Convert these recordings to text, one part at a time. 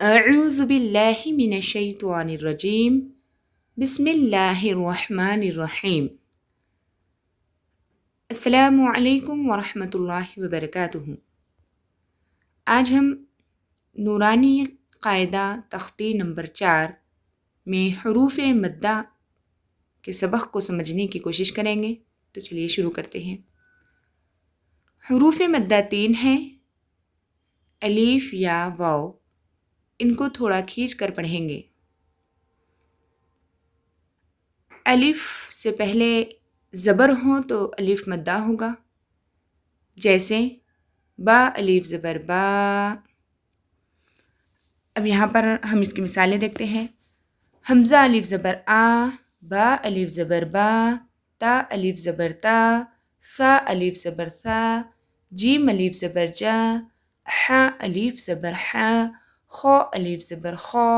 اعوذ باللہ من الشیطان الرجیم بسم اللہ الرحمن الرحیم۔ السلام علیکم ورحمۃ اللہ وبرکاتہ۔ آج ہم نورانی قاعدہ تختی نمبر 4 میں حروف مدہ کے سبق کو سمجھنے کی کوشش کریں گے، تو چلیے شروع کرتے ہیں۔ حروف مدہ 3 ہیں، الف یا واو، ان کو تھوڑا کھینچ کر پڑھیں گے۔ الف سے پہلے زبر ہوں تو الف مدہ ہوگا، جیسے با الف زبر با۔ اب یہاں پر ہم اس کی مثالیں دیکھتے ہیں۔ حمزہ الف زبر آ، با الف زبر با، تا الف زبر تا، ثا الف زبر ثا، جیم الف زبر جا، حا الف زبر حا، خو الف زبر خو،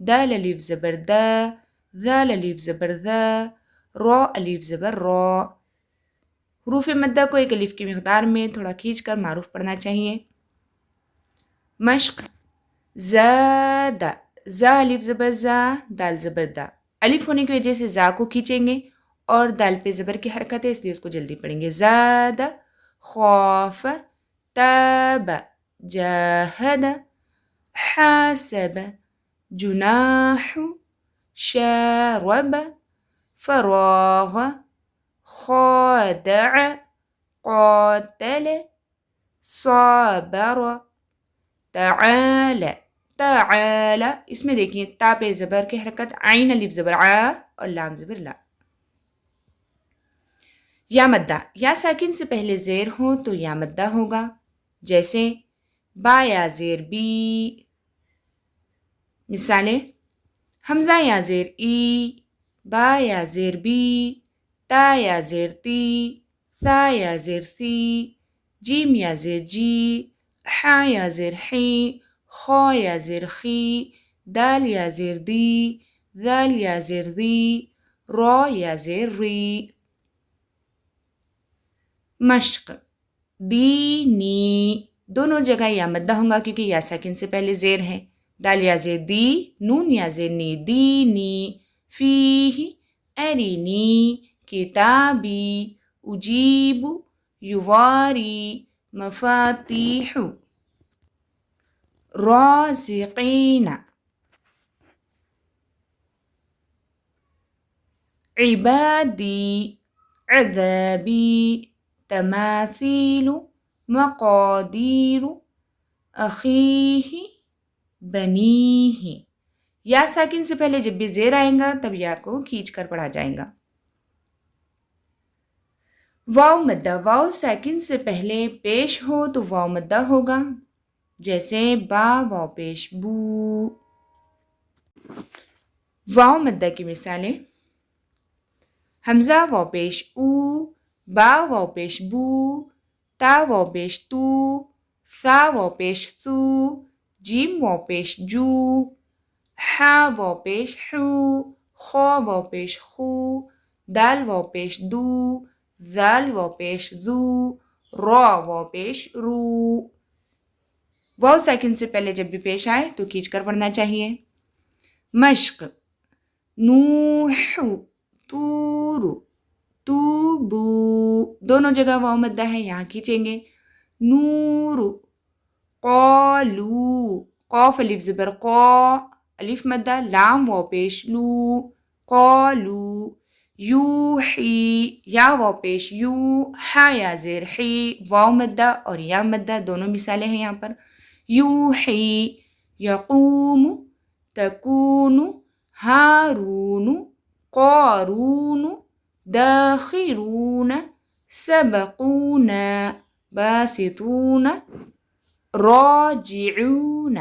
دال الف زبر دا، ذال الف زبر ذا، رو الف زبر رو۔ حروف مدہ کو ایک الف کی مقدار میں تھوڑا کھینچ کر معروف پڑھنا چاہیے۔ مشق زادہ، زا الف زبر زا، دال زبر دا۔ الف ہونے کی وجہ سے زا کو کھینچیں گے اور دال پہ زبر کی حرکت ہے، اس لیے اس کو جلدی پڑھیں گے۔ زادہ، خوف، تاب، جاہد، حاسب، جناح، شارب، فراغ، خادع، قاتل، صابر، تعال۔ تعال اس میں دیکھیں تا پہ زبر کی حرکت، عین الف زبر آ اور لام زبر لا۔ یا مدہ، یا ساکن سے پہلے زیر ہو تو یا مدہ ہوگا، جیسے با یا زیر بی۔ مثالیں: حمزہ یا زیر ای، با یا زیر بی، تا یا زیر تی، ثا یا زیر ثی، جیم یا زیر جی، حا یا زیر حی، خو یا زیر خی، دال یا زیر دی، ذال یا زیر ذی، رو یا زیر ری۔ مشق دینی، دونوں جگہ یا مدہ ہوں گا کیونکہ یا ساکن سے پہلے زیر ہے۔ دال یا زیر دی، نون یا زیر نی، دینی۔ فیہ ارینی، کتابی، اجیب، یواری، مفاتیح۔ رازقین، عبادی، عذابی، تماثیل، مقادیر، اخیہ، بنیہ۔ یا ساکن سے پہلے جب بھی زیر آئیں گا تب یا کو کھینچ کر پڑھا جائے گا۔ واو مدہ، واو ساکن سے پہلے پیش ہو تو واو مدہ ہوگا، جیسے با واو پیش بو۔ واو مدہ کی مثالیں: حمزہ واو پیش او، با واو پیش بو، تا واو پیش تو، ثا واو پیش ثو، جیم واو پیش جو، حا واو پیش حو، خو واو پیش خو، دال واو پیش دو، ذال واو پیش ذو، رو واو پیش رو۔ واو ساکن سے پہلے جب بھی پیش آئے تو کھینچ کر پڑھنا چاہیے۔ مشق نوح، طور، توبو، دونوں جگہ واو مدہ ہے، یہاں کھینچیں گے۔ نور، قالو، قوف الف زبر قو، الف مدہ، لام واو پیش لو، قالو۔ یوحی، یا واو پیش یو، حا یا زیر حی، واو مدہ اور یا مدہ دونوں مثالیں ہیں یہاں پر۔ یوحی، یقوم، تکون، ہارون، قارون، داخرون، سبقون، باسطون، راجعون۔